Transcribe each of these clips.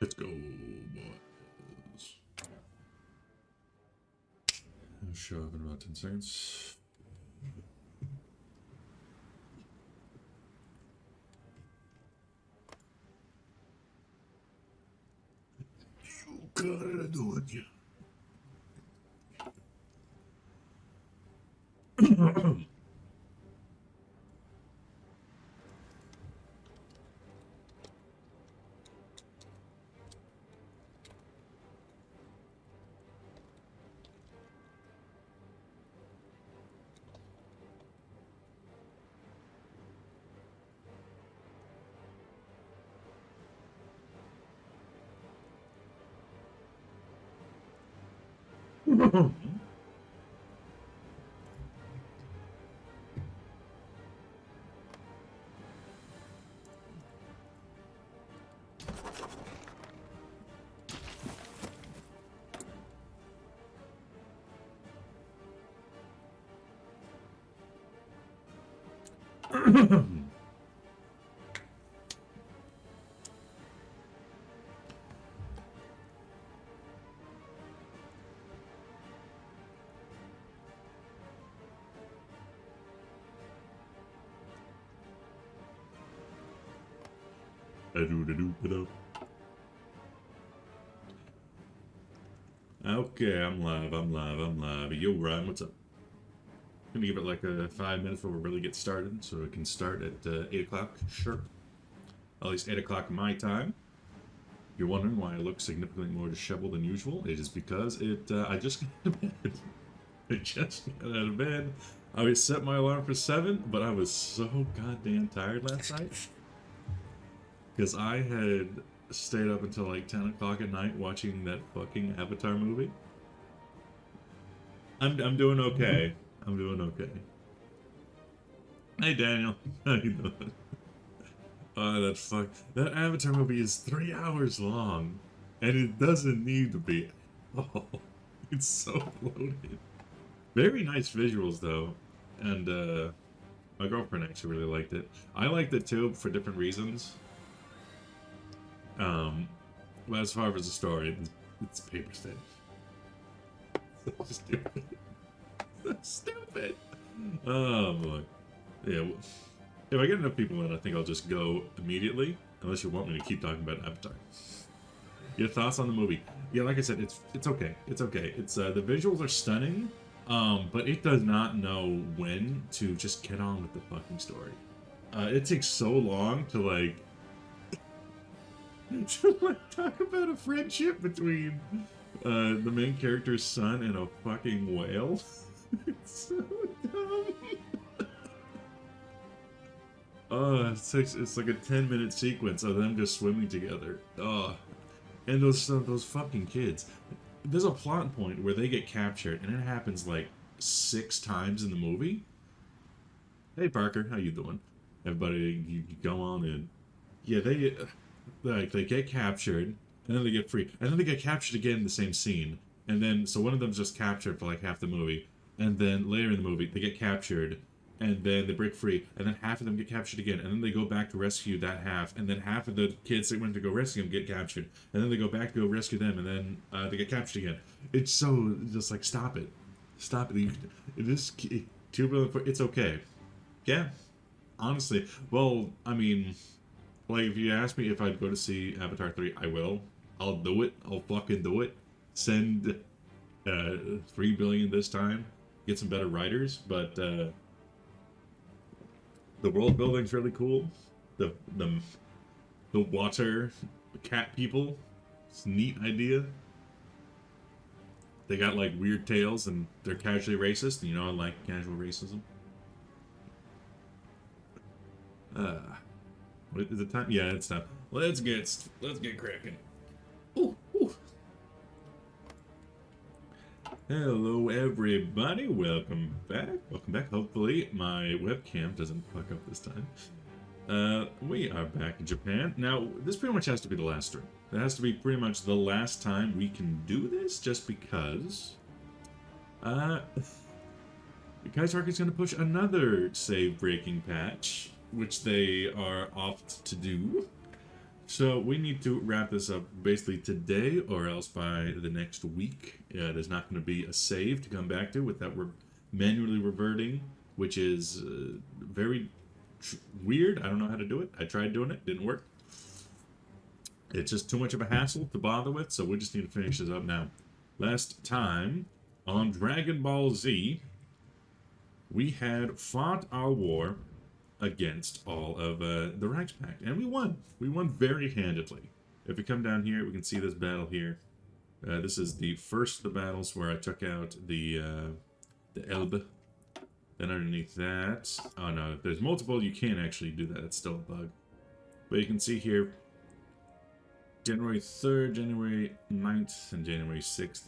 Let's go, boys. I'll show up in about 10 seconds. You gotta do it, yeah. Okay, I'm live. Yo, Ryan, what's up? Gonna give it like 5 minutes before we really get started, so it can start at 8 o'clock sharp. At least 8 o'clock my time. If you're wondering why I look significantly more disheveled than usual, it is because I just got out of bed. I just got out of bed. I set my alarm for 7, but I was so goddamn tired last night. Because I had stayed up until like 10 o'clock at night watching that fucking Avatar movie. I'm doing okay. I'm doing okay. Hey Daniel, how you doing? That Avatar movie is 3 hours long, and it doesn't need to be. Oh, it's so bloated. Very nice visuals though, and my girlfriend actually really liked it. I liked it too for different reasons. But as far as the story, it's paper thin. So stupid. So stupid. Oh boy. Yeah. If I get enough people in, I think I'll just go immediately. Unless you want me to keep talking about Avatar. Your thoughts on the movie? Yeah, like I said, it's okay. It's okay. It's the visuals are stunning, but it does not know when to just get on with the fucking story. It takes so long to like talk about a friendship between the main character's son and a fucking whale. It's so dumb. It's like a 10-minute sequence of them just swimming together. And those fucking kids. There's a plot point where they get captured, and it happens like 6 times in the movie. Hey Parker, how you doing? Everybody, you go on in. Yeah, they get captured, and then they get free, and then they get captured again in the same scene, and then so one of them's just captured for like half the movie, and then later in the movie they get captured, and then they break free, and then half of them get captured again, and then they go back to rescue that half, and then half of the kids that went to go rescue them get captured, and then they go back to go rescue them, and then they get captured again. It's so just like stop it. It is 2 billion. It's okay. Yeah, honestly. Well, I mean. Like, if you ask me if I'd go to see Avatar 3, I will. I'll do it. I'll fucking do it. Send 3 billion this time. Get some better writers, but the world building's really cool. The water cat people. It's a neat idea. They got like weird tails and they're casually racist. You know, I like casual racism. Is it time? Yeah, it's time. Let's get cracking. Ooh, ooh. Hello, everybody. Welcome back. Welcome back. Hopefully, my webcam doesn't fuck up this time. We are back in Japan. Now, this pretty much has to be the last stream. That has to be pretty much the last time we can do this, just because Kaiserreich is going to push another save-breaking patch, which they are oft to do. So we need to wrap this up basically today, or else by the next week. There's not going to be a save to come back to without manually reverting, which is very weird. I don't know how to do it. I tried doing it, didn't work. It's just too much of a hassle to bother with, so we just need to finish this up now. Last time on Dragon Ball Z, we had fought our war against all of the Reichspact, and we won. We won very handedly. If we come down here, we can see this battle here. This is the first of the battles where I took out the Elbe. Then underneath that, oh no, if there's multiple, you can't actually do that. It's still a bug. But you can see here, January 3rd, January 9th, and January 6th,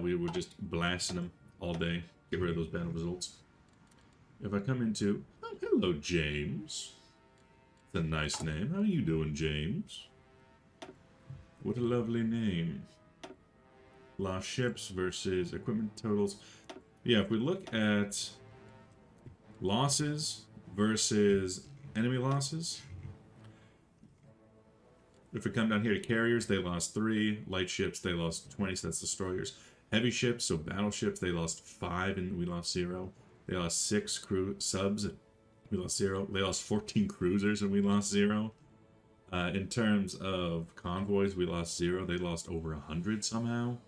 we were just blasting them all day. Get rid of those battle results. If I come into, oh, hello, James. It's a nice name. How are you doing, James? What a lovely name. Lost ships versus equipment totals. Yeah, if we look at losses versus enemy losses, if we come down here to carriers, they lost 3. Light ships, they lost 20, so that's destroyers. Heavy ships, so battleships, they lost 5 and we lost 0. They lost 6 crew subs, we lost 0. They lost 14 cruisers and we lost 0. In terms of convoys, we lost 0. They lost over 100 somehow.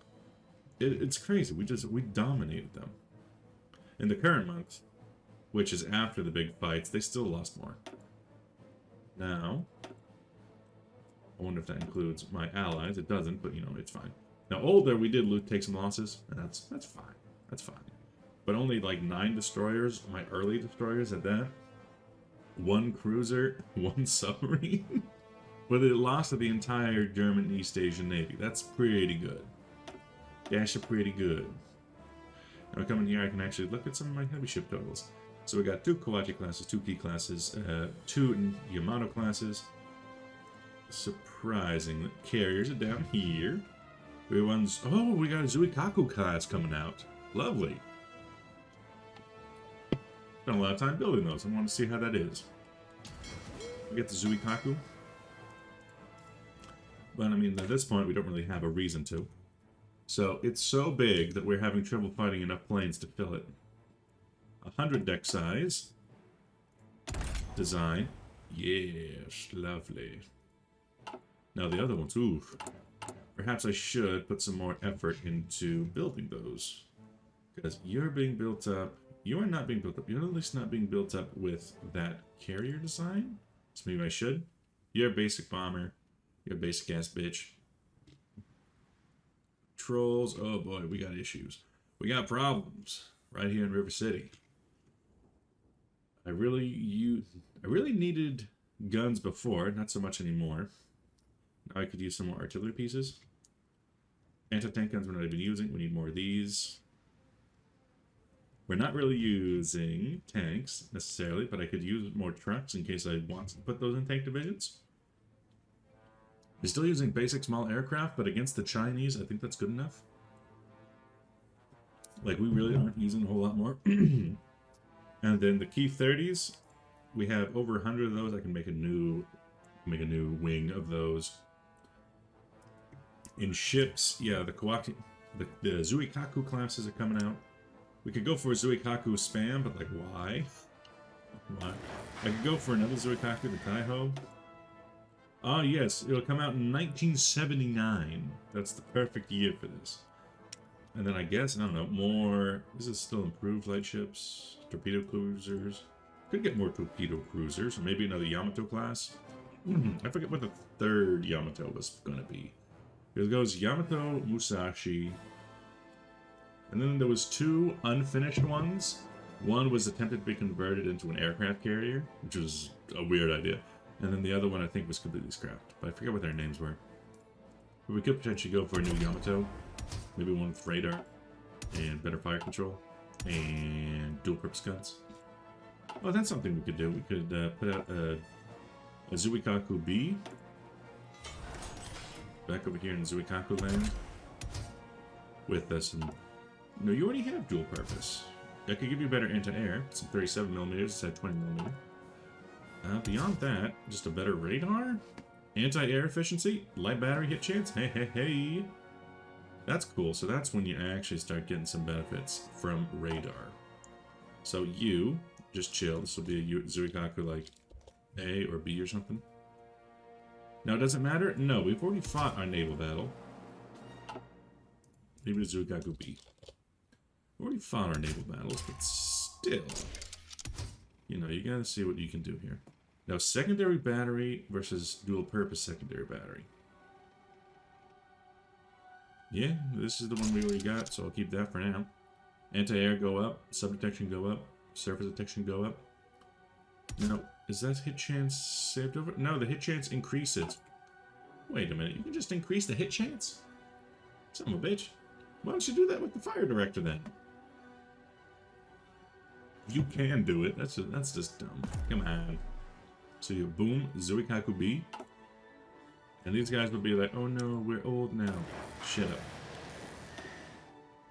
It's crazy. We dominated them. In the current month, which is after the big fights, they still lost more. Now, I wonder if that includes my allies. It doesn't, but you know, it's fine. Now, older, we did take some losses, and that's fine. That's fine. But only like 9 destroyers, my early destroyers at that. 1 cruiser, 1 submarine. But it lost to the entire German East Asian Navy. That's pretty good. That's pretty good. Now I come in here, I can actually look at some of my heavy ship totals. So we got 2 Kawachi classes, 2 Ki classes, 2 Yamato classes. Surprising that carriers are down here. We got a Zuikaku class coming out. Lovely. Spent a lot of time building those. I want to see how that is. We get the Zuikaku. But I mean, at this point, we don't really have a reason to. So it's so big that we're having trouble finding enough planes to fill it. 100 deck size. Design. Yes, lovely. Now the other ones, oof. Perhaps I should put some more effort into building those. Because you're being built up. You are not being built up. You're at least not being built up with that carrier design. So maybe I should. You're a basic bomber. You're a basic ass bitch. Trolls. Oh boy, we got issues. We got problems right here in River City. I really needed guns before, not so much anymore. Now I could use some more artillery pieces. Anti-tank guns we're not even using. We need more of these. We're not really using tanks necessarily, but I could use more trucks in case I want to put those in tank divisions. We're still using basic small aircraft, but against the Chinese, I think that's good enough. Like, we really aren't using a whole lot more. And then the Ki 30s, we have over 100 of those. I can make a new wing of those. In ships, yeah, the Zuikaku classes are coming out. We could go for a Zuikaku spam, but like, why? Why? I could go for another Zuikaku, the Taiho. Oh yes, it'll come out in 1979. That's the perfect year for this. And then I guess, I don't know, more... This is still improved light ships, torpedo cruisers. Could get more torpedo cruisers, or maybe another Yamato class. I forget what the 3rd Yamato was going to be. It goes Yamato, Musashi, and then there was 2 unfinished ones. One was attempted to be converted into an aircraft carrier, which was a weird idea. And then the other one I think was completely scrapped, but I forget what their names were. But we could potentially go for a new Yamato. Maybe one with radar and better fire control and dual purpose guns. Oh, that's something we could do. We could put out a Zuikaku B. Back over here in Zuikaku land. With some... No, you already have dual purpose. That could give you better anti-air. Some 37mm instead of 20mm. Beyond that, just a better radar? Anti-air efficiency, light battery hit chance. Hey, hey, hey. That's cool. So that's when you actually start getting some benefits from radar. So you just chill. This will be a Zuikaku like A or B or something. Now, does it matter? No, we've already fought our naval battle. Maybe the Zuikaku B. We already fought our naval battles, but still, you know, you gotta see what you can do here. Now, secondary battery versus dual-purpose secondary battery. Yeah, this is the one we already got, so I'll keep that for now. Anti-air go up, sub-detection go up, surface detection go up. Now, is that hit chance saved over? No, the hit chance increases. Wait a minute, you can just increase the hit chance? Son of a bitch. Why don't you do that with the fire director then? You can do it. That's just dumb. Come on. So you boom, Zuikaku B. And these guys will be like, oh no, we're old now. Shut up.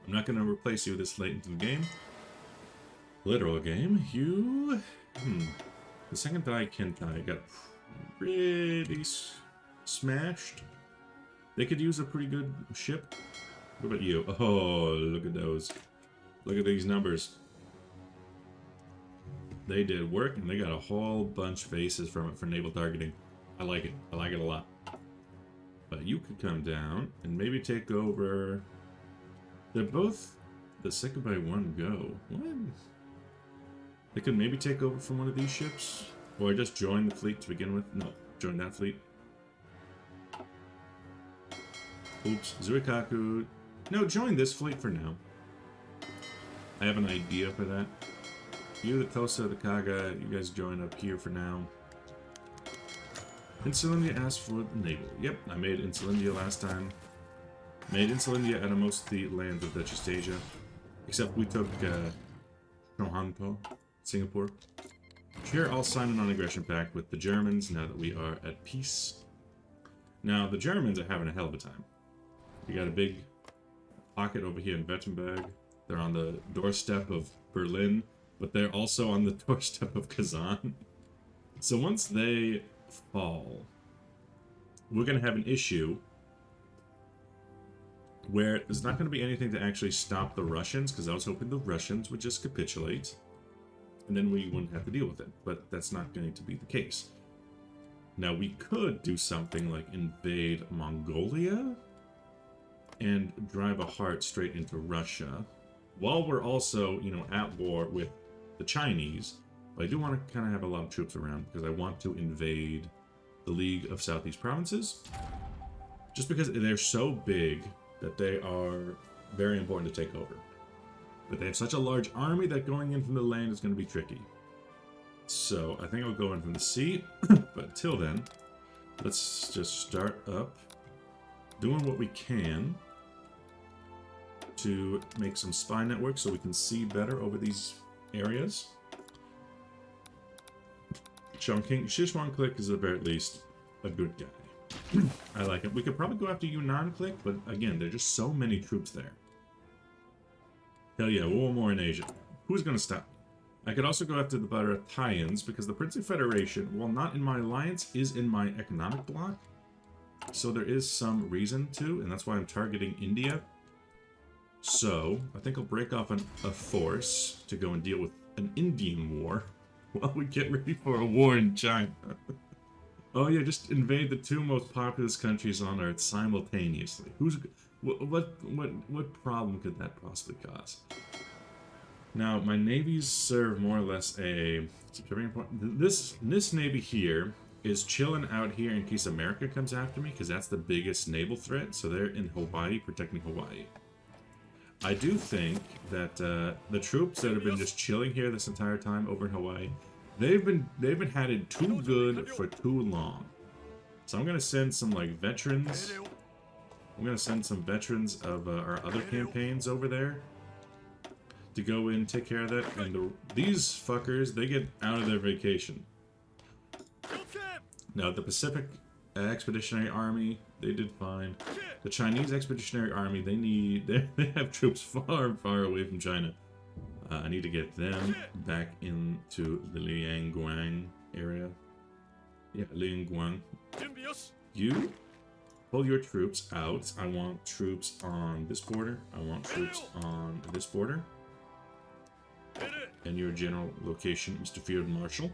I'm not going to replace you this late into the game. Literal game. You... The second die Kentai got pretty smashed. They could use a pretty good ship. What about you? Oh, look at those. Look at these numbers. They did work, and they got a whole bunch of faces from it for naval targeting. I like it. I like it a lot. But you could come down and maybe take over... They're both the second by one go. What? They could maybe take over from one of these ships? Or just join the fleet to begin with? No, join that fleet. Oops, Zuikaku. No, join this fleet for now. I have an idea for that. You, the Tosa, the Kaga, you guys join up here for now. Insulindia asked for the naval. Yep, I made Insulindia last time. Made Insulindia out of most of the lands of Dutch East Asia. Except we took Shohanto, Singapore. Here, I'll sign a non-aggression pact with the Germans now that we are at peace. Now, the Germans are having a hell of a time. We got a big pocket over here in Wittenberg. They're on the doorstep of Berlin, but they're also on the doorstep of Kazan. So once they fall, we're going to have an issue where there's not going to be anything to actually stop the Russians, because I was hoping the Russians would just capitulate, and then we wouldn't have to deal with it. But that's not going to be the case. Now, we could do something like invade Mongolia and drive a heart straight into Russia, while we're also, you know, at war with the Chinese. But I do want to kind of have a lot of troops around, because I want to invade the League of Southeast Provinces, just because they're so big that they are very important to take over. But they have such a large army that going in from the land is going to be tricky. So I think I'll go in from the sea, but until then, let's just start up doing what we can to make some spy networks so we can see better over these areas. Chongqing, Sichuan Click is at the very least a good guy. I like it. We could probably go after Yunnan Click, but again, there's just so many troops there. Hell yeah, one more in Asia. Who's going to stop me? I could also go after the Barathayans, because the Princely Federation, while not in my alliance, is in my economic bloc. So there is some reason to, and that's why I'm targeting India. So, I think I'll break off a force to go and deal with an Indian war while we get ready for a war in China. Oh yeah, just invade the two most populous countries on Earth simultaneously. What problem could that possibly cause? Now, my navies serve more or less a... It's very important. This navy here is chilling out here in case America comes after me, because that's the biggest naval threat. So they're in Hawaii, protecting Hawaii. I do think that the troops that have been just chilling here this entire time over in Hawaii, they've been had it too good for too long. So I'm gonna send some like veterans. I'm gonna send some veterans of our other campaigns over there to go in and take care of that. And these fuckers, they get out of their vacation. Now the Pacific Expeditionary Army, they did fine. The Chinese Expeditionary Army, they have troops far, far away from China. I need to get them back into the Liangguang area. Yeah, Liangguang. You pull your troops out. I want troops on this border. I want troops on this border. And your general location, Mr. Field Marshal.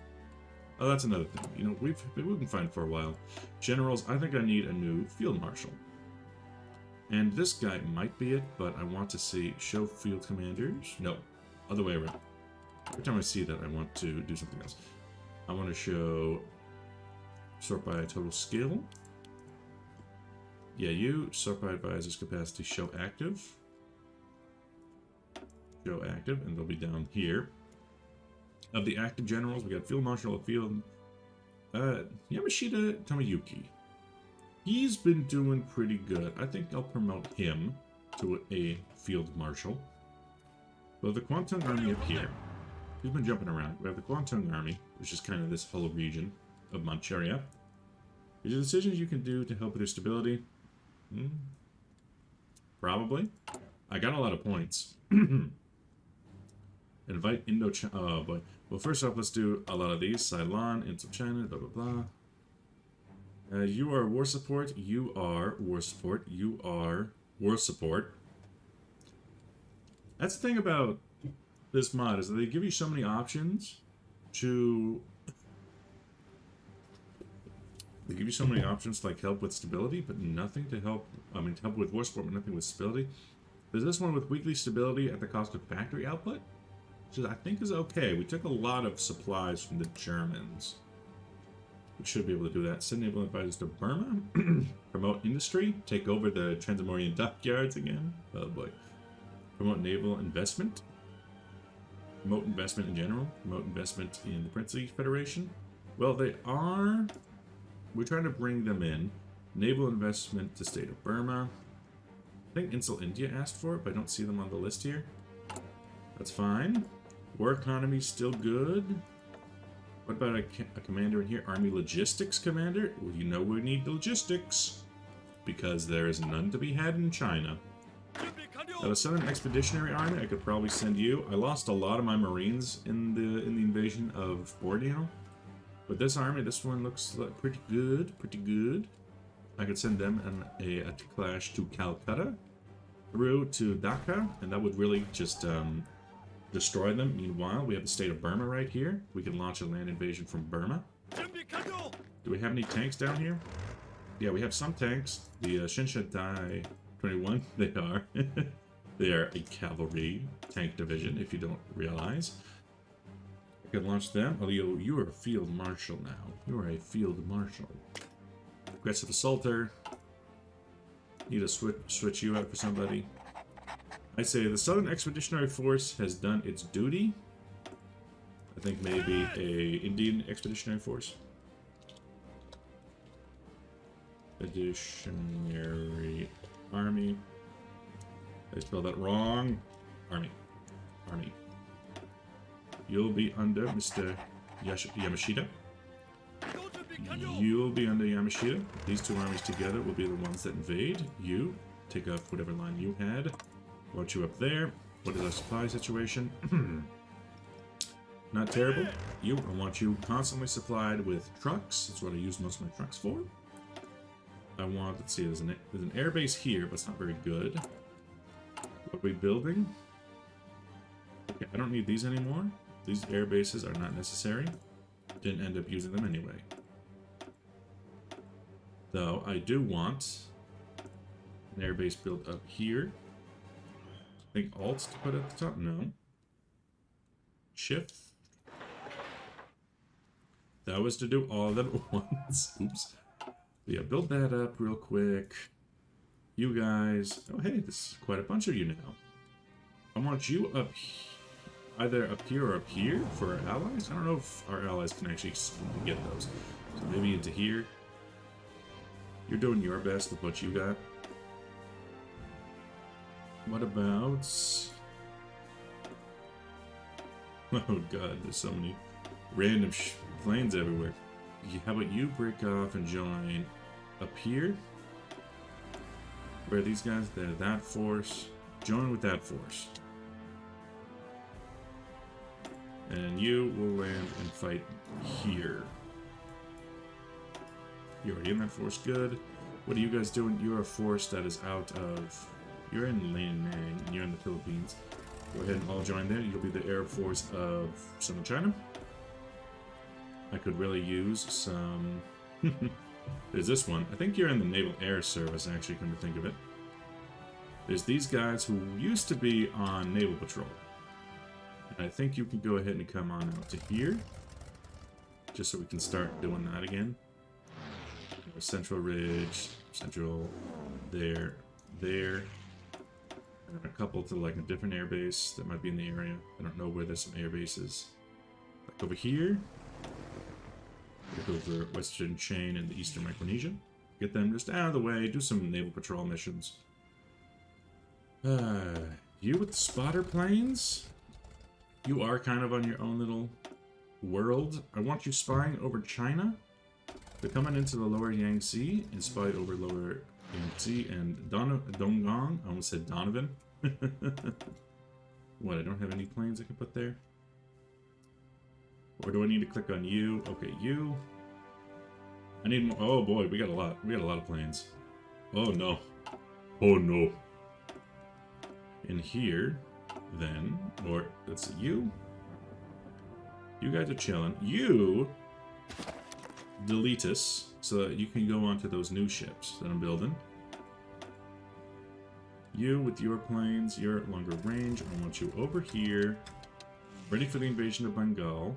Oh, that's another thing. You know, we've been fighting for a while. Generals, I think I need a new Field Marshal. And this guy might be it, but I want to see show field commanders. No, other way around. Every time I see that, I want to do something else. I want to show sort by total skill. Yeah, you sort by advisor's capacity. Show active. Show active, and they'll be down here. Of the active generals, we got Field Marshal of Field Yamashita Tomoyuki. He's been doing pretty good. I think I'll promote him to a Field Marshal. Well, the Kwantung Army up here. He's been jumping around. We have the Kwantung Army, which is kind of this whole region of Manchuria. These are decisions you can do to help with your stability. Probably. I got a lot of points. Invite Indochina. Oh boy. Well, first off, let's do a lot of these. Ceylon, Indochina, blah blah blah. You are war support. You are war support. You are war support. That's the thing about this mod, is that they give you so many options to... They give you so many options to like help with stability, but nothing to help... I mean, to help with war support, but nothing with stability. There's this one with weekly stability at the cost of factory output, which I think is okay. We took a lot of supplies from the Germans. We should be able to do that. Send naval advisors to Burma. Promote industry. Take over the Transamorian dockyards again. Oh boy. Promote naval investment. Promote investment in general. Promote investment in the Princely Federation. Well, they are... We're trying to bring them in. Naval investment to state of Burma. I think Insul India asked for it, but I don't see them on the list here. That's fine. War economy still good. What about a commander in here? Army logistics commander? Well, you know we need logistics. Because there is none to be had in China. Now, the Southern Expeditionary Army, I could probably send you. I lost a lot of my Marines in the invasion of Borneo. But this army, this one looks like pretty good. Pretty good. I could send them a clash to Calcutta. Through to Dhaka. And that would really just... destroy them. Meanwhile, we have the state of Burma right here. We can launch a land invasion from Burma. Do we have any tanks down here? Yeah, we have some tanks. The Shinsha 21, they are. They are a cavalry tank division, if you don't realize. I can launch them. Oh, you are a field marshal now. You are a field marshal. Aggressive assaulter. Need to switch you out for somebody. I say the Southern Expeditionary Force has done its duty. I think maybe a Indian Expeditionary Force. Expeditionary Army. I spelled that wrong. Army. Army. You'll be under Mr. Yamashita. You'll be under Yamashita. These two armies together will be the ones that invade. You take off whatever line you had. Want you up there. What is our supply situation? Not terrible. I want you constantly supplied with trucks. That's what I use most of my trucks for. I want, let's see, there's an air base here, but it's not very good. What are we building? Okay, I don't need these anymore. These air bases are not necessary. Didn't end up using them anyway. Though I do want an air base built up here. I think Alt to put at the top? No. Shift. That was to do all of them at once. Oops. But yeah, build that up real quick. You guys. Oh, hey, this is quite a bunch of you now. I want you up either up here or up here for our allies. I don't know if our allies can actually get those. So maybe into here. You're doing your best with what you got. What about... Oh god, there's so many random planes everywhere. How about you break off and join up here? Where are these guys? They're that force. Join with that force. And you will land and fight here. You're already in that force, good. What are you guys doing? You're a force that is out of... You're in Linnang, and you're in the Philippines. Go ahead and all join there. You'll be the Air Force of Southern China. I could really use some... There's this one. I think you're in the Naval Air Service, actually, come to think of it. There's these guys who used to be on Naval Patrol. And I think you can go ahead and come on out to here. Just so we can start doing that again. Central Ridge, Central, there, there. And a couple to like a different air base that might be in the area. I don't know where there's some air bases. Like over here. Look over Western Chain and the Eastern Micronesia. Get them just out of the way. Do some naval patrol missions. You with the spotter planes? You are kind of on your own little world. I want you spying over China. They're coming into the lower Yangtze and spy over lower Yangtze and Dongong. I almost said Donovan. What, I don't have any planes I can put there? Or do I need to click on you? Okay, you. I need more. Oh boy, we got a lot. We got a lot of planes. Oh no. Oh no. In here, then, or let's see, you. You guys are chilling. You delete us so that you can go onto those new ships that I'm building. You with your planes, you're at longer range. I want you over here, ready for the invasion of Bengal.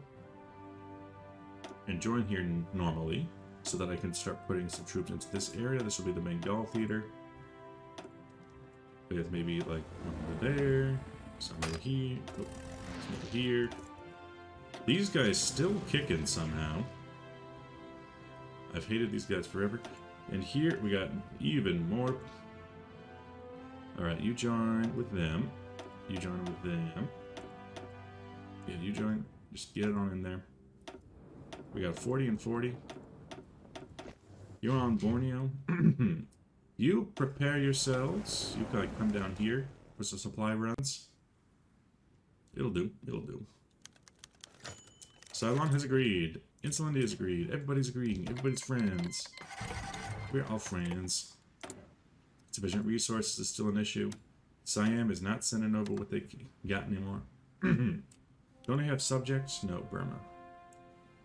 And join here normally, so that I can start putting some troops into this area. This will be the Bengal theater. With maybe like one over there, some over here, some over here. These guys still kicking somehow. I've hated these guys forever. And here we got even more. Alright, you join with them. You join with them. Yeah, you join. Just get it on in there. We got 40 and 40. You're on Borneo. You prepare yourselves. You can come down here for some supply runs. It'll do. It'll do. Ceylon has agreed. Insulindia has agreed. Everybody's agreeing. Everybody's friends. We're all friends. Sufficient resources is still an issue. Siam is not sending over what they got anymore. Don't they have subjects? No, Burma.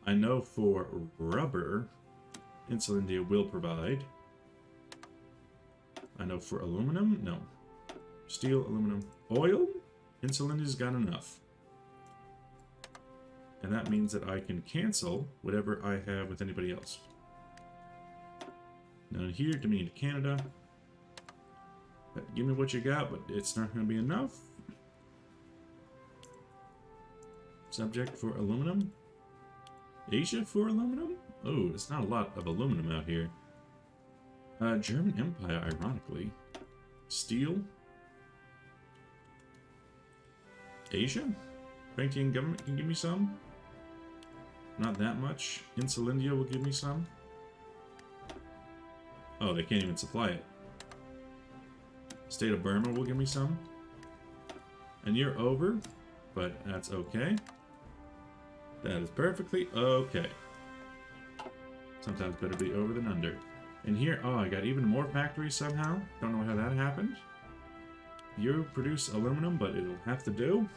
I know for rubber, Insulindia will provide. I know for aluminum, no. Steel, aluminum, oil, Insulindia's got enough. And that means that I can cancel whatever I have with anybody else. Now here, Dominion Canada. Give me what you got, but it's not going to be enough. Subject for aluminum. Asia for aluminum? Oh, it's not a lot of aluminum out here. German Empire, ironically. Steel. Asia? Banking government can give me some. Not that much. Insulindia will give me some. Oh, they can't even supply it. State of Burma will give me some. And you're over, but that's okay. That is perfectly okay. Sometimes better be over than under. And here, oh, I got even more factories somehow. Don't know how that happened. You produce aluminum, but it'll have to do.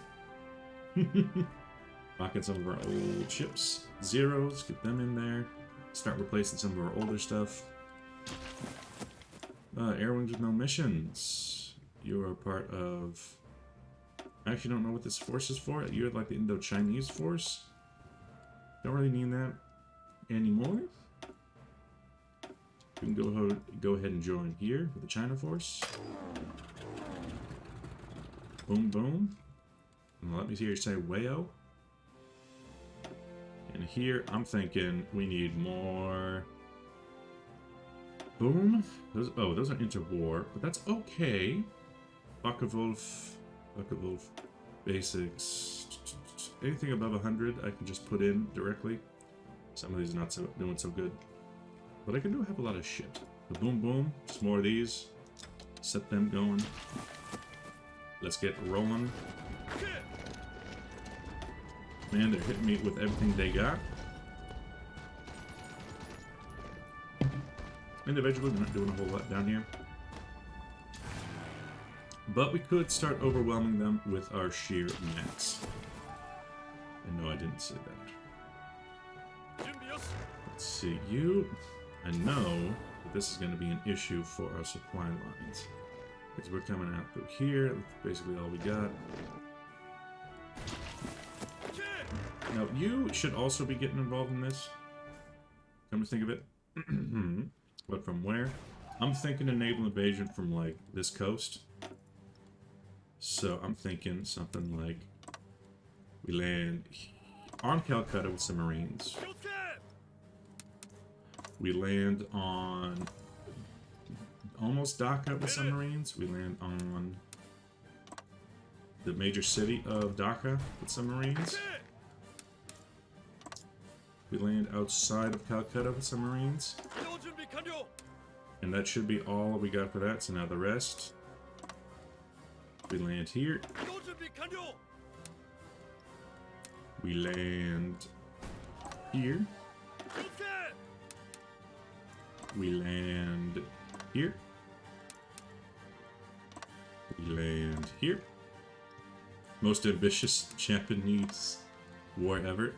Pocket some of our old ships. Zeros, get them in there. Start replacing some of our older stuff. Air wings with no missions. You are part of... I actually don't know what this force is for. You're like the Indo-Chinese force. Don't really need that anymore. You can go ahead and join here with the China force. Boom, boom. And let me hear you say Wayo. And here, I'm thinking we need more... Boom. Those are interwar, but that's okay. Buckerwolf, basics. Anything above 100, I can just put in directly. Some of these are not doing so good, but I can do have a lot of shit. The boom, boom. Just more of these. Set them going. Let's get rolling. Man, they're hitting me with everything they got. Individually, we're not doing a whole lot down here. But we could start overwhelming them with our sheer max. And no, I didn't say that. Let's see, you... I know that this is going to be an issue for our supply lines. Because we're coming out through here, that's basically all we got. Now, you should also be getting involved in this. Come to think of it. But from where? I'm thinking a naval invasion from, like, this coast. So I'm thinking something like we land on Calcutta with some Marines. We land on almost Dhaka with some Marines. We land on the major city of Dhaka with some Marines. We land outside of Calcutta with some Marines. And that should be all we got for that, so now the rest. We land here. We land here. We land here. We land here. Most ambitious Japanese war ever.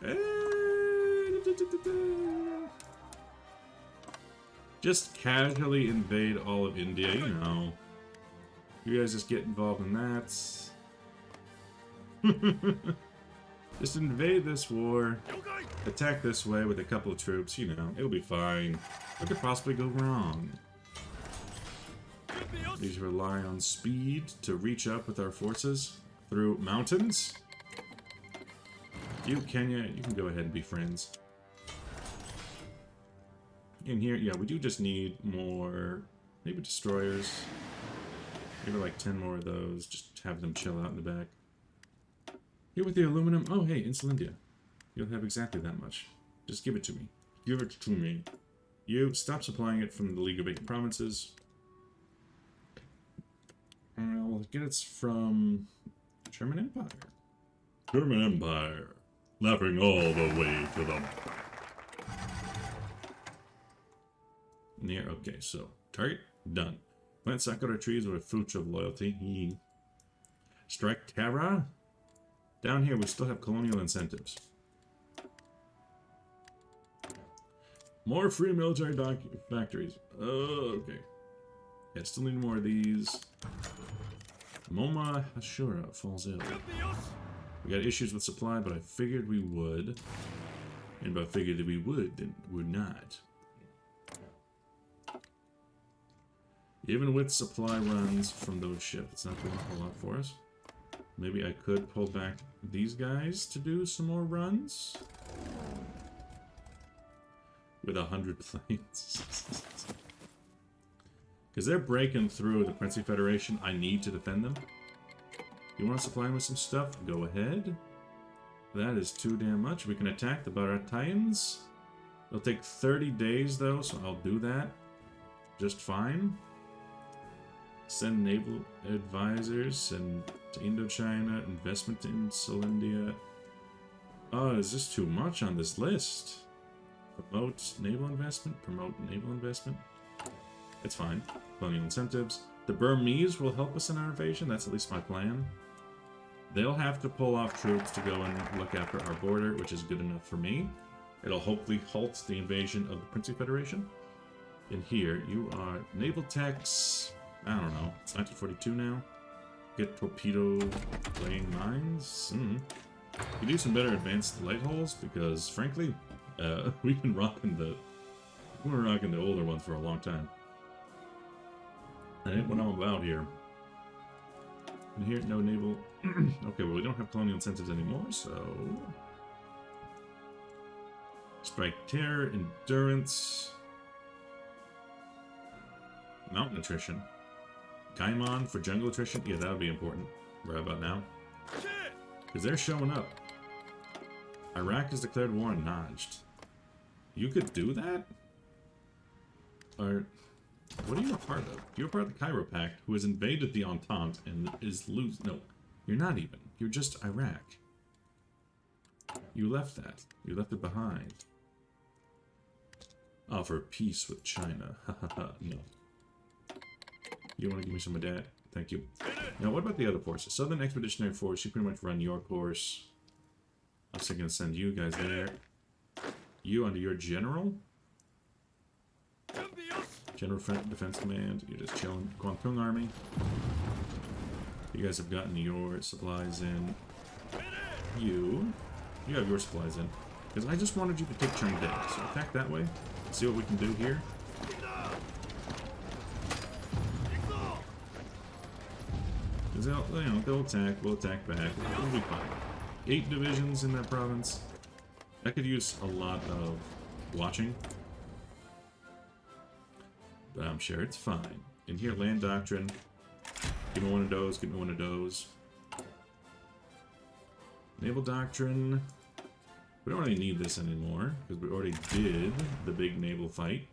Just casually invade all of India, you know. You guys just get involved in that. Just invade this war. Attack this way with a couple of troops, you know. It'll be fine. What could possibly go wrong? These rely on speed to reach up with our forces through mountains. You, Kenya, you can go ahead and be friends. In here, yeah, we do just need more, maybe destroyers. Maybe like 10 more of those. Just have them chill out in the back. Here with the aluminum. Oh, hey, Insulindia. You'll have exactly that much. Just give it to me. Give it to me. You, stop supplying it from the League of Eight Provinces. I'll get it from German Empire. German Empire. Laughing all the way to the... Near, okay, so, target, done. Plant sakura trees with fruits of loyalty. Strike terror. Down here, we still have colonial incentives. More free military factories. Oh, okay. Yeah, still need more of these. Moma Hashura falls ill. We got issues with supply, but I figured we would. And if I figured that we would, then we're not. Even with supply runs from those ships, it's not doing a whole lot for us. Maybe I could pull back these guys to do some more runs. With 100 planes. Because they're breaking through the Princely Federation. I need to defend them. You want to supply them with some stuff? Go ahead. That is too damn much. We can attack the Barattayans. It'll take 30 days though, so I'll do that just fine. Send naval advisors, send to Indochina, investment in Solindia. Oh, is this too much on this list? Promote naval investment, promote naval investment. It's fine. Colonial incentives. The Burmese will help us in our invasion, that's at least my plan. They'll have to pull off troops to go and look after our border, which is good enough for me. It'll hopefully halt the invasion of the Princely Federation. In here, you are naval techs. I don't know. It's 1942 now. Get torpedo laying mines. You do some better advanced light holes because, frankly, we've been rocking the older ones for a long time. That ain't what I'm about here. And here, no naval. Okay, well we don't have colonial incentives anymore, so strike terror, endurance, mountain attrition. Gaimon for jungle attrition? Yeah, that would be important right about now. Because they're showing up. Iraq has declared war on Najd. You could do that? Or, what are you a part of? You're part of the Cairo Pact, who has invaded the Entente and is No, you're not even. You're just Iraq. You left that. You left it behind. Offer peace with China. Hahaha, no. You want to give me some of that? Thank you. Now, what about the other forces? Southern Expeditionary Force, you pretty much run your course. I was going to send you guys there. You under your general? General Defense Command. You're just chilling. Guangdong Army. You guys have gotten your supplies in. You have your supplies in. Because I just wanted you to take Chengde. So attack that way. See what we can do here. Because they'll attack. We'll attack back. It'll be fine. 8 divisions in that province. That could use a lot of watching. But I'm sure it's fine. In here, Land Doctrine. Give me one of those, give me one of those. Naval Doctrine. We don't really need this anymore, because we already did the big naval fight.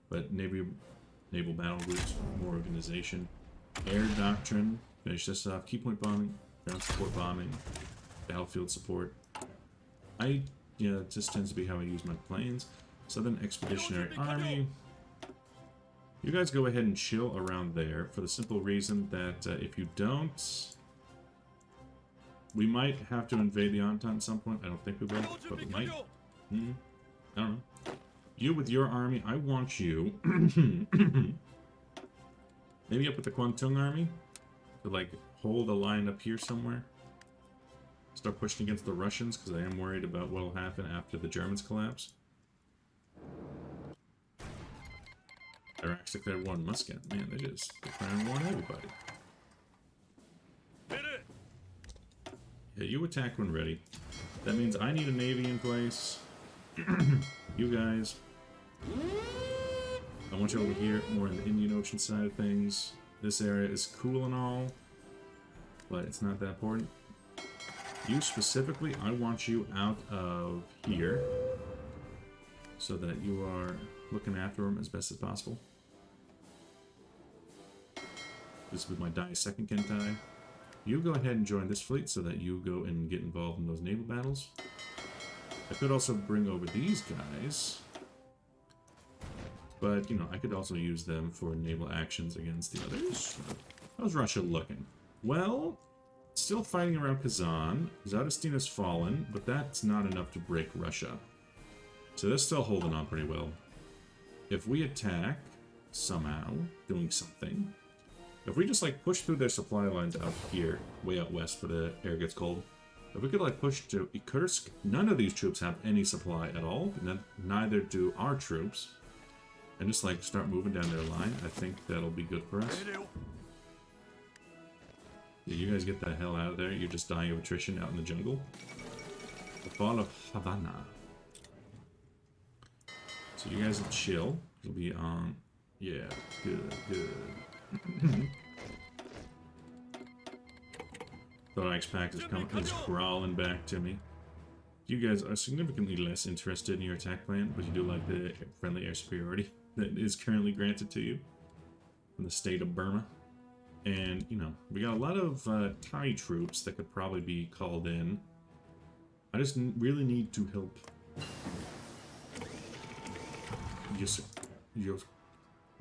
But naval battle groups, more organization. Air Doctrine. Finish this off. Key point bombing. Ground support bombing. Battlefield support. It just tends to be how I use my planes. Southern Expeditionary Army. You guys go ahead and chill around there for the simple reason that if you don't, we might have to invade the Entente at some point. I don't think we will, but we might. I don't know. You with your army, I want you maybe up with the Guangdong Army to like hold a line up here somewhere. Start pushing against the Russians because I am worried about what will happen after the Germans collapse. Iraq's declared war on Muscat. Man, they just declaring war on everybody. Yeah, you attack when ready. That means I need a navy in place. You guys. I want you over here, more in the Indian Ocean side of things. This area is cool and all, but it's not that important. You specifically, I want you out of here so that you are looking after them as best as possible. This will be my second Gentai. You go ahead and join this fleet so that you go and get involved in those naval battles. I could also bring over these guys, but, I could also use them for naval actions against the others. How's Russia looking? Well, still fighting around Kazan. Zadistina has fallen, but that's not enough to break Russia. So they're still holding on pretty well. If we attack, somehow, doing something, if we just, push through their supply lines out here, way out west where the air gets cold, if we could, push to Irkutsk, none of these troops have any supply at all, neither do our troops, and just, start moving down their line, I think that'll be good for us. Yeah, you guys get the hell out of there. You're just dying of attrition out in the jungle. The fall of Havana. So you guys will chill. You'll be on. Yeah, good. Thorax Pact is crawling back to me. You guys are significantly less interested in your attack plan, but you do like the friendly air superiority that is currently granted to you from the state of Burma. And, we got a lot of Thai troops that could probably be called in. I just really need to help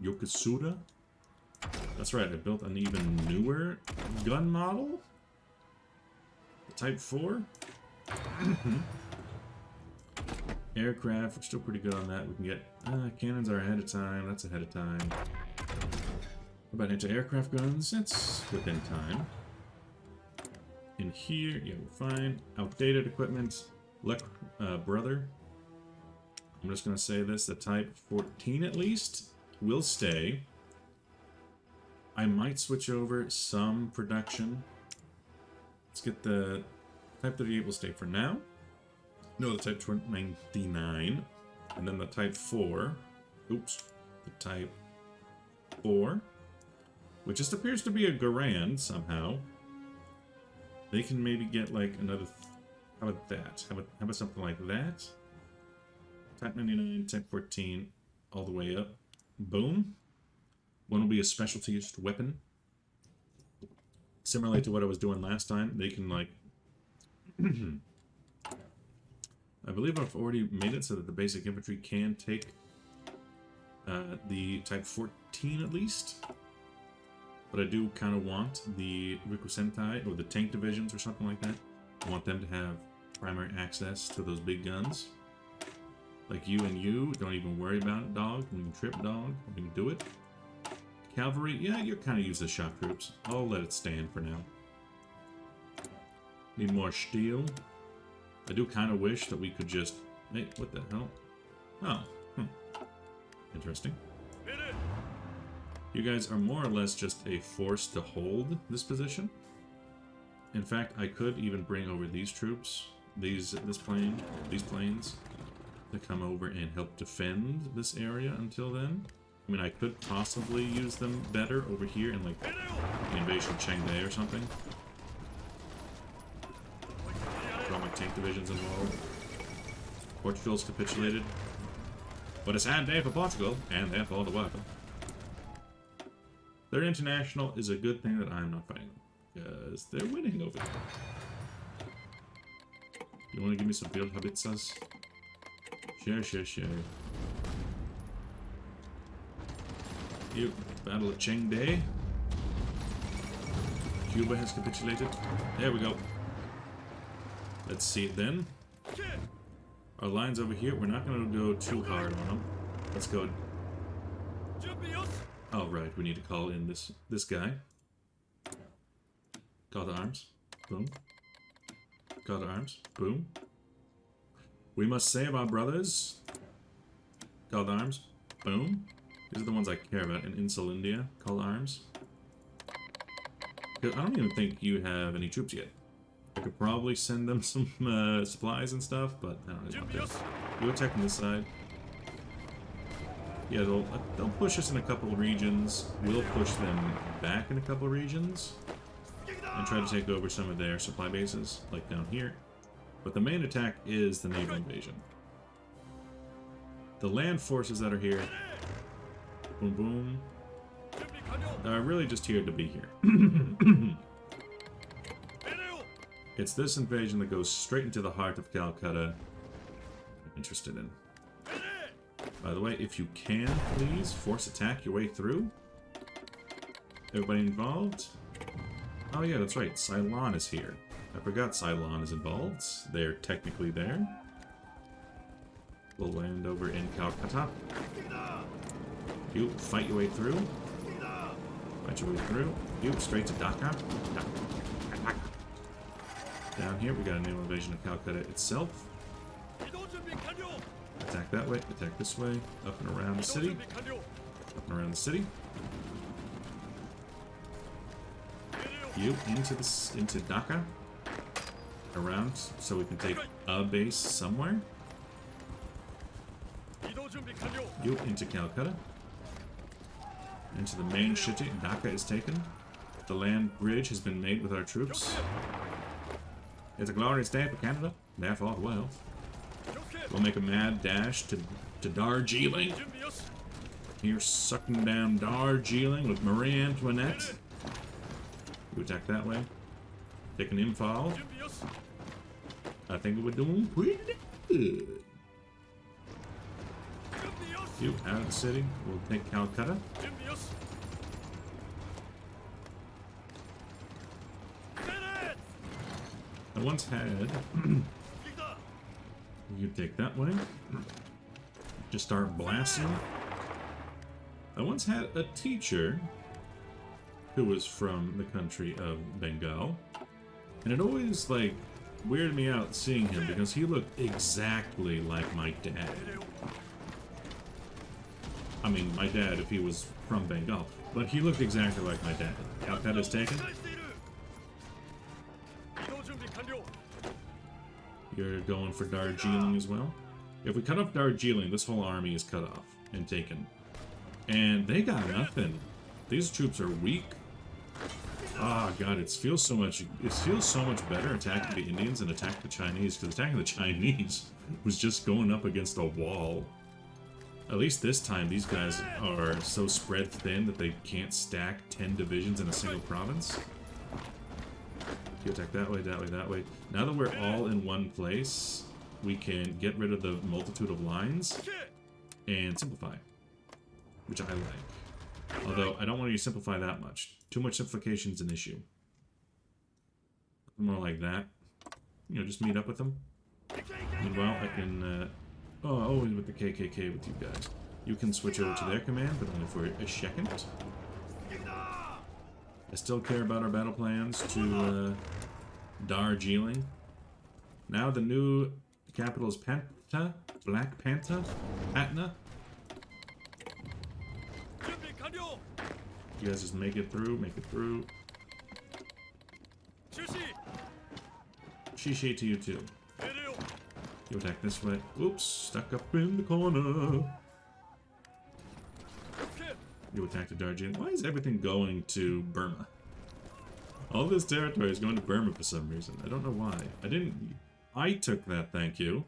Yokosuka. That's right, I built an even newer gun model. The Type 4. Aircraft, we're still pretty good on that. We can get cannons are ahead of time. That's ahead of time. What about anti-aircraft guns? That's within time. In here, yeah, we're fine. Outdated equipment. Brother. I'm just going to say this. The Type 14 at least will stay. I might switch over some production. Let's get the Type 38 will stay for now. No, the Type 99. And then the Type 4. Oops. The Type 4. Which just appears to be a Garand somehow. They can maybe get another. How about that? How about something like that? Type 99, Type 14, all the way up. Boom. One will be a specialty weapon. Similarly to what I was doing last time, they can I believe I've already made it so that the basic infantry can take the Type 14 at least. But I do kind of want the Rikusentai, or the tank divisions or something like that. I want them to have primary access to those big guns. Like you and you, don't even worry about it, dog. We can trip, dog. We can do it. Cavalry, yeah, you're kind of used as shock troops. I'll let it stand for now. Need more steel. I do kind of wish that we could just... Hey, what the hell? Oh, interesting. You guys are more or less just a force to hold this position. In fact, I could even bring over these troops, these planes, to come over and help defend this area until then. I mean, I could possibly use them better over here in, like, the invasion of Chengde or something. Got my tank divisions involved. Portugal's capitulated. But a sad day for Portugal, and therefore the worker. Their international is a good thing that I'm not fighting them, because they're winning over there. You want to give me some field hobitzas? Sure. You, Battle of Chengde. Cuba has capitulated. There we go. Let's see it then. Our lines over here, we're not going to go too hard on them. Let's go. Oh, right, we need to call in this guy. Call to arms. Boom. Call to arms. Boom. We must save our brothers. Call to arms. Boom. These are the ones I care about. In Insulindia. Call to arms. I don't even think you have any troops yet. I could probably send them some supplies and stuff, but I don't know. You attack on this side. Yeah, they'll push us in a couple of regions. We'll push them back in a couple of regions. And try to take over some of their supply bases, like down here. But the main attack is the naval invasion. The land forces that are here, boom boom, are really just here to be here. It's this invasion that goes straight into the heart of Calcutta I'm interested in. By the way, if you can, please, force attack your way through. Everybody involved? Oh yeah, that's right, Ceylon is here. I forgot Ceylon is involved. They're technically there. We'll land over in Calcutta. You fight your way through. Fight your way through. You straight to Dhaka. Down here, we got a naval invasion of Calcutta itself. Attack that way, attack this way, up and around the city. Up and around the city. You into Dhaka. Around, so we can take a base somewhere. You into Calcutta. Into the main city. Dhaka is taken. The land bridge has been made with our troops. It's a glorious day for Canada, therefore the world. We'll make a mad dash to Darjeeling. Here, sucking down Darjeeling with Marie Antoinette. We attack that way. Take an infall. I think we're doing pretty good. You out of the city. We'll take Calcutta. I once had... You take that way. Just start blasting. I once had a teacher who was from the country of Bengal. And it always, like, weirded me out seeing him because he looked exactly like my dad. I mean, my dad if he was from Bengal. But he looked exactly like my dad. Calcutta is taken. You're going for Darjeeling as well. If we cut off Darjeeling, this whole army is cut off and taken. And they got nothing. These troops are weak. Ah, God, it feels so much better attacking the Indians than attacking the Chinese, because attacking the Chinese was just going up against a wall. At least this time, these guys are so spread thin that they can't stack 10 divisions in a single province. You attack that way, that way, that way. Now that we're all in one place, we can get rid of the multitude of lines and simplify, which I like. Although, I don't want you to simplify that much. Too much simplification is an issue. More like that. You know, just meet up with them. Meanwhile, I can, always with the KKK with you guys. You can switch over to their command, but only for a second. I still care about our battle plans to, Darjeeling. Now the new capital is Panta, Black Panta, Patna. You guys just make it through, make it through. Shishi to you too. You attack this way. Oops, stuck up in the corner. You attack to Darjeeling. Why is everything going to Burma? All this territory is going to Burma for some reason. I don't know why. I took that, thank you.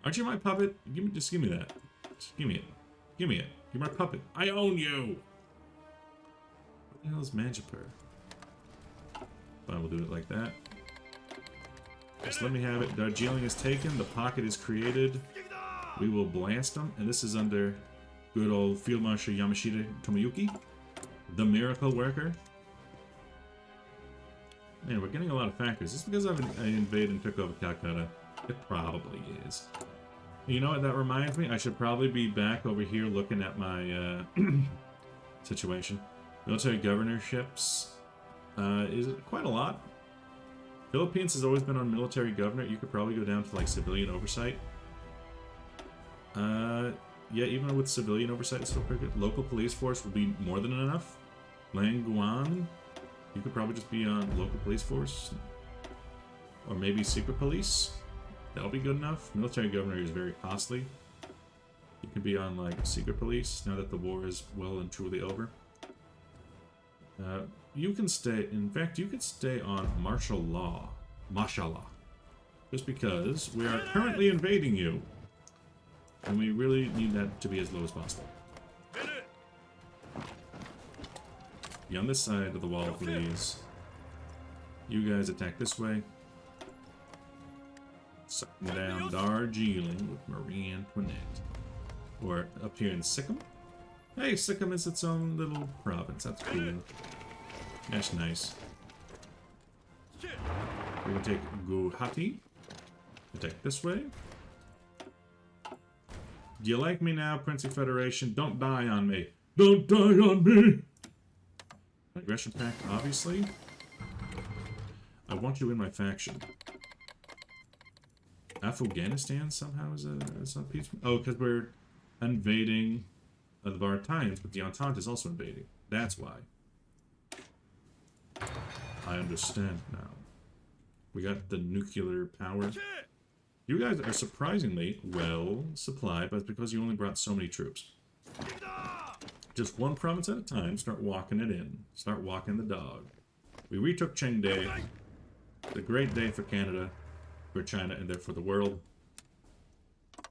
Aren't you my puppet? Just give me that. Just give me it. Give me it. You're my puppet. I own you! What the hell is Manjapur? Fine, we'll do it like that. Just let me have it. Darjeeling is taken. The pocket is created. We will blast them. And this is under good old Field Marshal Yamashita Tomoyuki, the miracle worker. Man, we're getting a lot of factors. Is this because I invaded and took over Calcutta? It probably is. You know what that reminds me? I should probably be back over here looking at my situation. Military governorships is quite a lot. Philippines has always been on military governor. You could probably go down to like civilian oversight. Yeah, even with civilian oversight, it's still pretty good. Local police force would be more than enough. Languan, you could probably just be on local police force. Or maybe secret police. That'll be good enough. Military governor is very costly. You can be on like secret police now that the war is well and truly over. You can stay, in fact, you could stay on martial law. Mashallah. Just because we are currently invading you. And we really need that to be as low as possible. Be on this side of the wall, please. You guys attack this way. Sucking down Darjeeling with Marie Antoinette. Or up here in Sikkim. Hey, Sikkim is its own little province. That's cool. That's nice. We can take Guwahati. Attack this way. Do you like me now, Princely Federation? Don't die on me. Don't die on me! Aggression pact, obviously. I want you in my faction. Afghanistan somehow is a peace. Oh, because we're invading the Vartines, but the Entente is also invading. That's why. I understand now. We got the nuclear power. You guys are surprisingly well supplied, but it's because you only brought so many troops. Just one province at a time, start walking it in. Start walking the dog. We retook Chengde. It's a great day for Canada, for China, and therefore the world.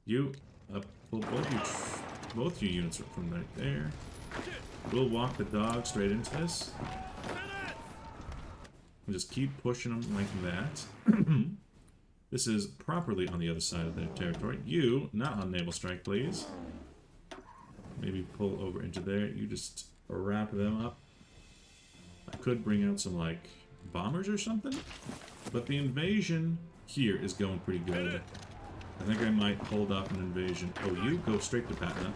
You, pull both your units from right there. We'll walk the dog straight into this. And just keep pushing them like that. This is properly on the other side of their territory. You, not on naval strike, please. Maybe pull over into there. You just wrap them up. I could bring out some, like, bombers or something. But the invasion here is going pretty good. I think I might hold off an invasion. Oh, you go straight to Patna.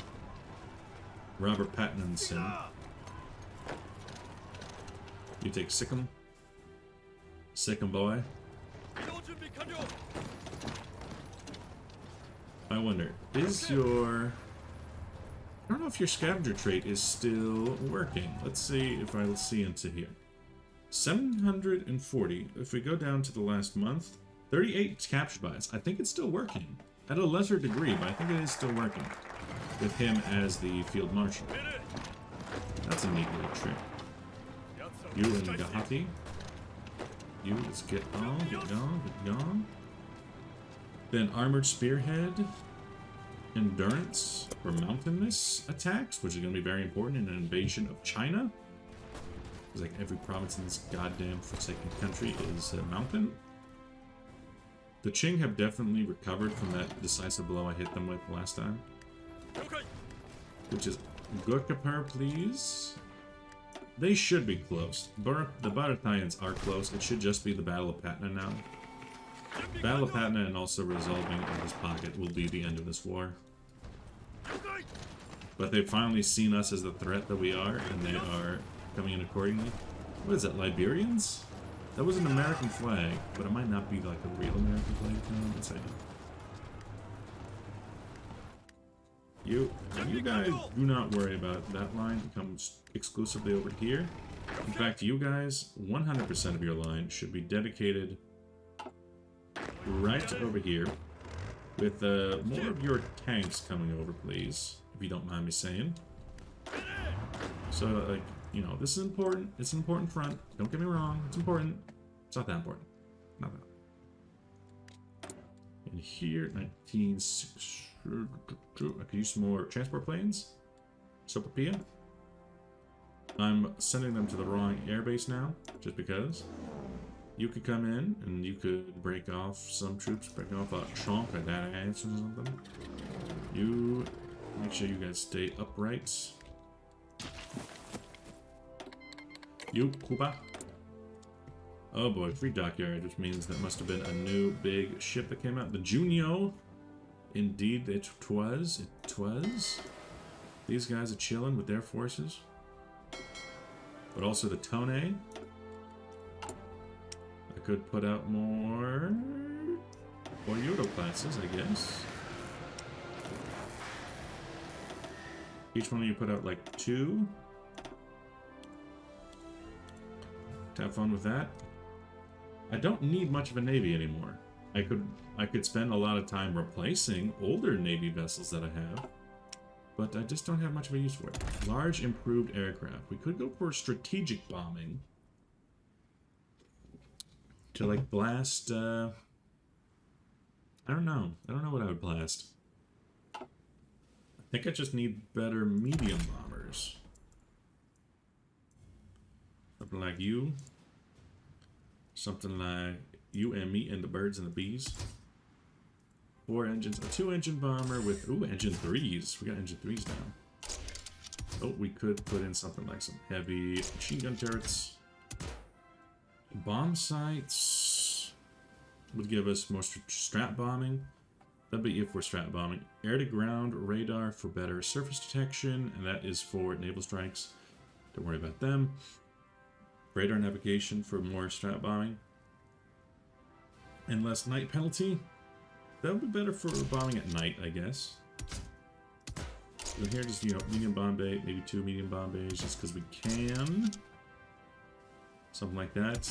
Robert Pattinson. You take Sikkim. Sikkim boy. I wonder, is your... I don't know if your scavenger trait is still working. Let's see if I'll see into here. 740. If we go down to the last month, 38 captured by us. I think it's still working. At a lesser degree, but I think it is still working. With him as the field marshal. That's a neat little trick. You and Guwahati. You, let's get on, get gone, get gone. Then Armored Spearhead, Endurance, or Mountainous attacks, which is going to be very important in an invasion of China. Because like every province in this goddamn forsaken country is a mountain. The Qing have definitely recovered from that decisive blow I hit them with last time. Which is Gurkhapur, please. They should be close. The Bharathians are close. It should just be the Battle of Patna now. Battle of Patna and also resolving of this pocket will be the end of this war. But they've finally seen us as the threat that we are, and they are coming in accordingly. What is that, Liberians? That was an American flag, but it might not be like a real American flag. Let's see. You guys do not worry about that line. It comes exclusively over here. In fact, you guys, 100% of your line should be dedicated right over here, with more of your tanks coming over, please, if you don't mind me saying. So, like, you know, this is important. It's an important front. Don't get me wrong. It's important. It's not that important. Not that. And here, 1960. I could use some more transport planes. Sopapia. I'm sending them to the wrong airbase now, just because. You could come in, and you could break off some troops, break off a chunk of that ass or something. You make sure you guys stay upright. You, Kuba. Oh boy, free dockyard, which means that must have been a new big ship that came out. The Junio. Indeed, it was. It was. These guys are chilling with their forces. But also the Tone. I could put out more Yodo classes, I guess. Each one of you put out like 2. Have fun with that. I don't need much of a navy anymore. I could spend a lot of time replacing older navy vessels that I have, but I just don't have much of a use for it. Large improved aircraft. We could go for strategic bombing to like blast. I don't know. I don't know what I would blast. I think I just need better medium bombers. Something like you. Something like you and me and the birds and the bees. 4 engines. A 2-engine bomber with... Ooh, engine 3s. We got engine 3s now. Oh, we could put in something like some heavy machine gun turrets. Bomb sites would give us more strat bombing. That'd be if we're strat bombing. Air-to-ground radar for better surface detection, and that is for naval strikes. Don't worry about them. Radar navigation for more strat bombing. And less night penalty. That would be better for bombing at night, I guess. So here, just, you know, medium bomb bay, maybe 2 medium bomb bays, just because we can. Something like that.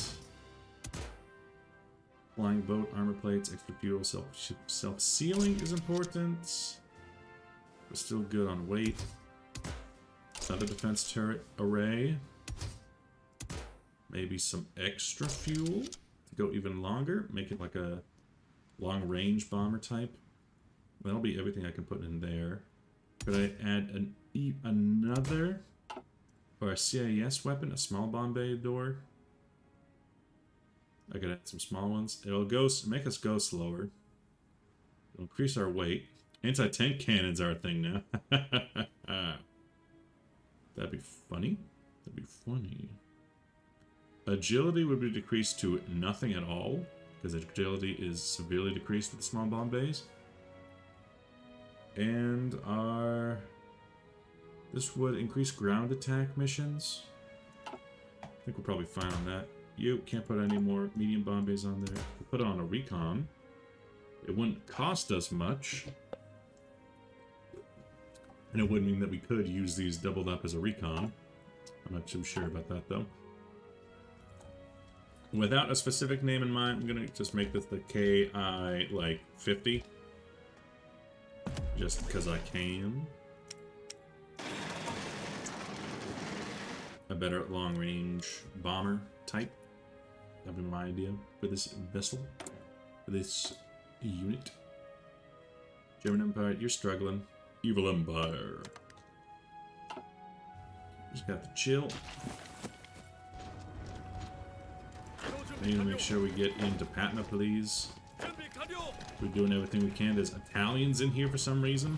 Flying boat, armor plates, extra fuel, self-sealing is important. We're still good on weight. Another defense turret array. Maybe some extra fuel to go even longer. Make it like a long-range bomber type. That'll be everything I can put in there. Could I add another or a CIS weapon, a small bomb bay door? I could add some small ones. It'll make us go slower. It'll increase our weight. Anti-tank cannons are a thing now. That'd be funny. That'd be funny. Agility would be decreased to nothing at all, because agility is severely decreased with the small bomb bays. And this would increase ground attack missions. I think we're probably fine on that. You can't put any more medium bomb bays on there. We'll put it on a recon. It wouldn't cost us much. And it would mean that we could use these doubled up as a recon. I'm not too sure about that, though. Without a specific name in mind, I'm gonna just make this the KI, like, 50. Just because I can. A better long-range bomber type. That'd be my idea for this vessel. For this unit. German Empire, you're struggling. Evil Empire. Just got to chill. I need to make sure we get into Patna, please. We're doing everything we can. There's Italians in here for some reason.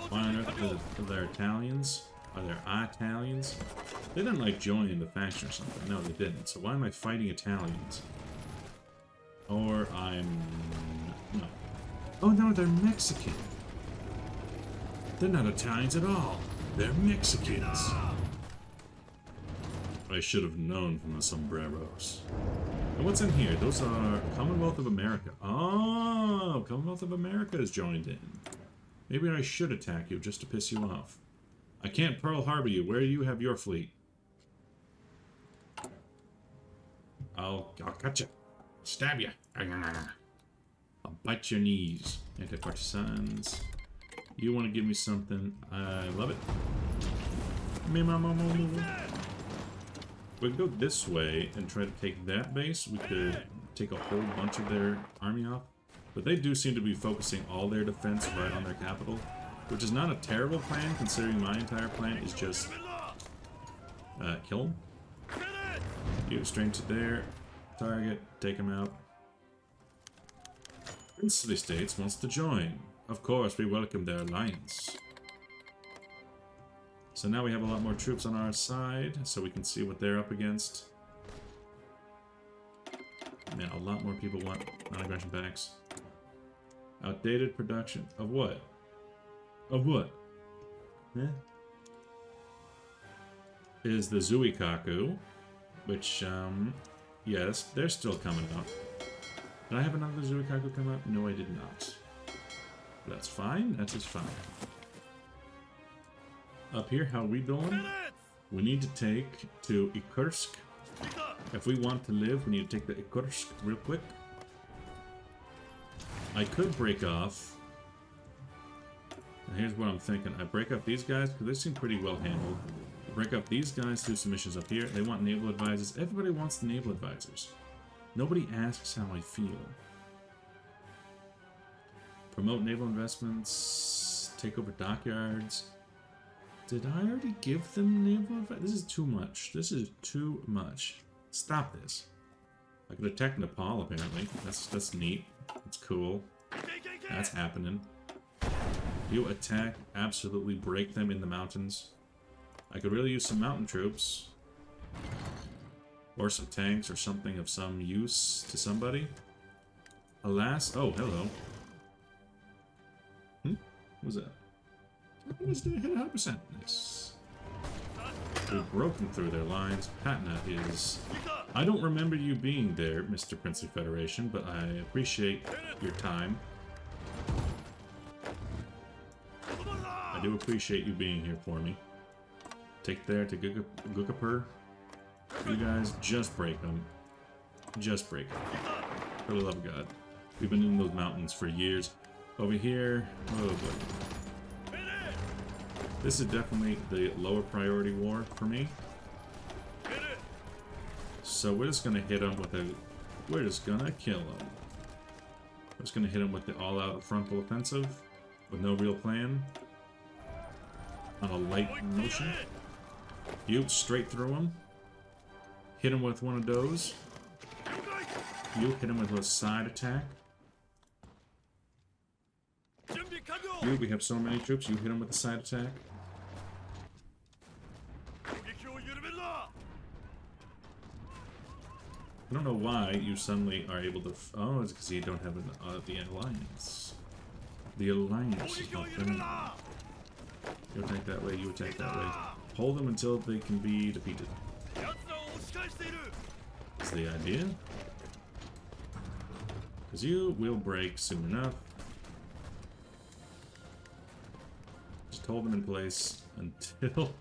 Why on earth are there Italians? Are there Italians? They didn't like join the faction or something. No, they didn't. So why am I fighting Italians? Or I'm... no. Oh no, they're Mexican. They're not Italians at all. They're Mexicans. I should have known from the sombreros. And what's in here? Those are Commonwealth of America. Oh, Commonwealth of America is joined in. Maybe I should attack you just to piss you off. I can't Pearl Harbor you. Where do you have your fleet? I'll cut you. Stab you. I'll bite your knees. Anti-partisans. You want to give me something? I love it. We could go this way and try to take that base. We could take a whole bunch of their army off. But they do seem to be focusing all their defense right on their capital, which is not a terrible plan, considering my entire plan is just kill them. You straight to their target, take them out. Princely States wants to join. Of course, we welcome their alliance. So now we have a lot more troops on our side, so we can see what they're up against. Man, a lot more people want non-aggression packs. Outdated production. Of what? Of what? Eh? Is the Zuikaku, which, yes, they're still coming up. Did I have another Zuikaku come up? No, I did not. That's fine. That is fine. Up here, how are we doing? We need to take to Ikursk. If we want to live, we need to take the Ikursk real quick. I could break off. And here's what I'm thinking. I break up these guys, because they seem pretty well handled. I break up these guys, do some missions up here. They want naval advisors. Everybody wants the naval advisors. Nobody asks how I feel. Promote naval investments. Take over dockyards. Did I already give them naval advisors? This is too much. This is too much. Stop this. I could attack Nepal, apparently. That's neat. It's cool. That's happening. You attack, absolutely break them in the mountains. I could really use some mountain troops. Or some tanks or something of some use to somebody. Alas, oh, hello. What was that? Let's do 100%. Nice. We've broken through their lines. Patna is... I don't remember you being there, Mr. Princely Federation, but I appreciate your time. I do appreciate you being here for me. Take there to Gugapur. You guys, just break them. Just break them. For the love of God. We've been in those mountains for years. Over here... oh boy. This is definitely the lower priority war for me. So we're just gonna hit them with a... we're just gonna kill them. We're just gonna hit them with the all-out frontal offensive. With no real plan. On a light motion. You, straight through them. Hit him with one of those. You hit him with a side attack. You, we have so many troops, you hit him with a side attack. I don't know why you suddenly are able to... oh, it's because you don't have the alliance. The alliance is not criminal. You attack that way, you attack that way. Hold them until they can be defeated. That's the idea. Because you will break soon enough. Just hold them in place until...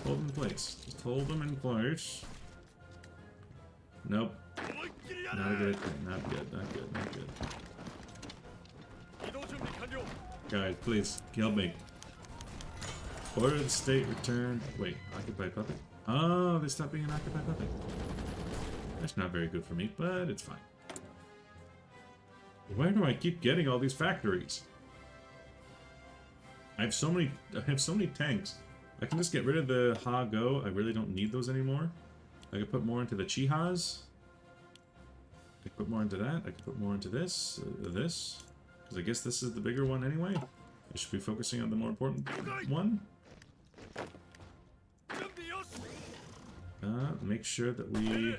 hold them in place. Just hold them in place. Nope. Not a good thing. Not good, not good, not good. Guys, please, help me. Order the state return. Wait, occupied puppet? Oh, they stopped being an occupied puppet. That's not very good for me, but it's fine. Why do I keep getting all these factories? I have so many tanks. I can just get rid of the Ha-Go. I really don't need those anymore. I could put more into the Chihas. I can put more into that. I can put more into this. This. Because I guess this is the bigger one anyway. I should be focusing on the more important one. Make sure that we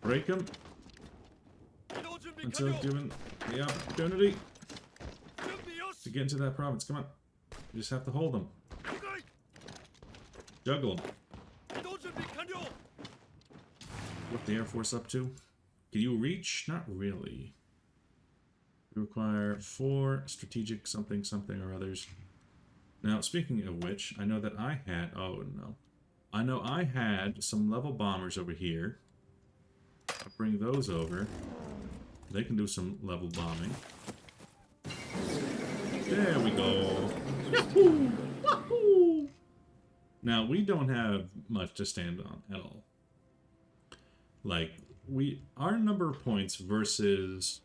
break them until given the opportunity to get into that province. Come on. You just have to hold them. Juggle them. What the Air Force up to? Can you reach? Not really. We require 4 strategic something something or others. Now, speaking of which, I know that I had... Oh, no. I know I had some level bombers over here. I'll bring those over. They can do some level bombing. There we go. Yahoo! Wahoo! Now, we don't have much to stand on at all. Like, our number of points versus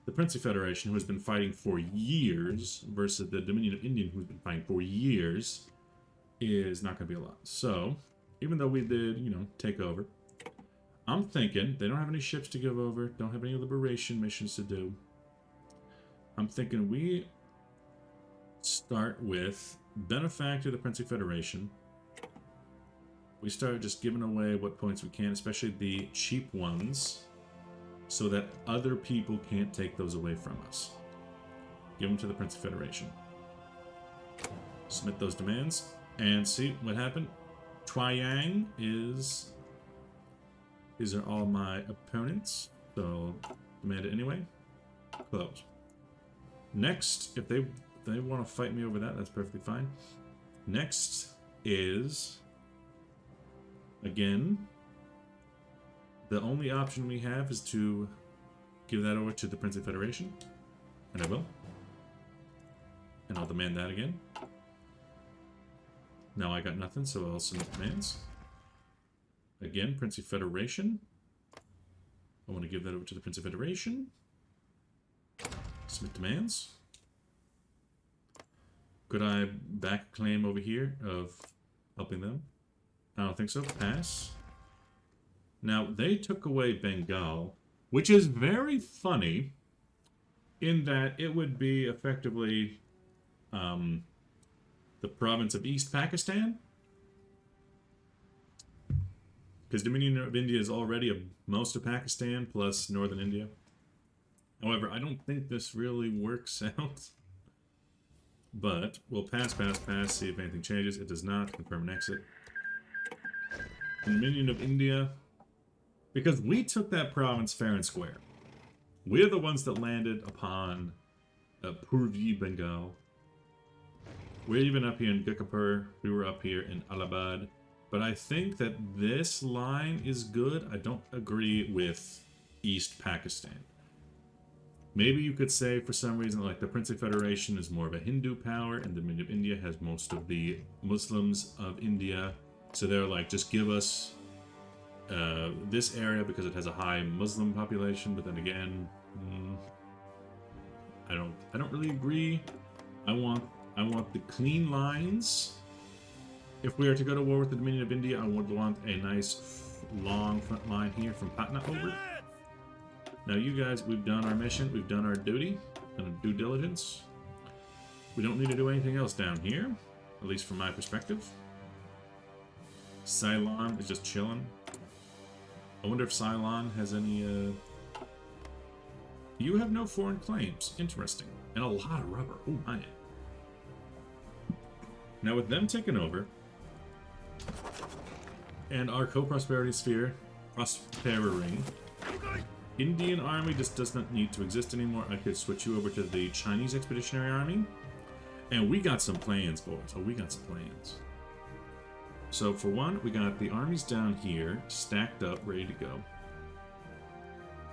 the Princely Federation, who has been fighting for years, versus the Dominion of India, who's been fighting for years, is not going to be a lot. So, even though we did, you know, take over, I'm thinking they don't have any ships to give over, don't have any liberation missions to do. I'm thinking we start with benefactor the Princely Federation. We start just giving away what points we can, especially the cheap ones, so that other people can't take those away from us. Give them to the Princely Federation. Submit those demands, and see what happened. Triang is... These are all my opponents, so demand it anyway. Close. Next, if they want to fight me over that, that's perfectly fine. Next is... Again, the only option we have is to give that over to the Princely Federation. And I will. And I'll demand that again. Now I got nothing, so I'll submit demands. Again, Princely Federation. I want to give that over to the Princely Federation. Submit demands. Could I back claim over here of helping them? I don't think so. Pass. Now, they took away Bengal, which is very funny in that it would be effectively the province of East Pakistan. Because Dominion of India is already most of Pakistan plus northern India. However, I don't think this really works out. But we'll pass, see if anything changes. It does not. Confirm an exit. Dominion of India. Because we took that province fair and square. We're the ones that landed upon Purvi, Bengal. We're even up here in Gurkapur. We were up here in Allahabad. But I think that this line is good. I don't agree with East Pakistan. Maybe you could say for some reason like the Princely Federation is more of a Hindu power and the Dominion of India has most of the Muslims of India. So they're like, just give us this area because it has a high Muslim population. But then again, I don't really agree. I want the clean lines. If we are to go to war with the Dominion of India, I would want a nice long front line here from Patna over. Now you guys, we've done our mission, we've done our duty, done our due diligence. We don't need to do anything else down here, at least from my perspective. Ceylon is just chilling. I wonder if Ceylon has any, You have no foreign claims. Interesting. And a lot of rubber. Oh, my. Now with them taking over, and our co-prosperity sphere, prospering, Indian army just does not need to exist anymore. I could switch you over to the Chinese Expeditionary Army. And we got some plans, boys. Oh, we got some plans. So for one, we got the armies down here, stacked up, ready to go.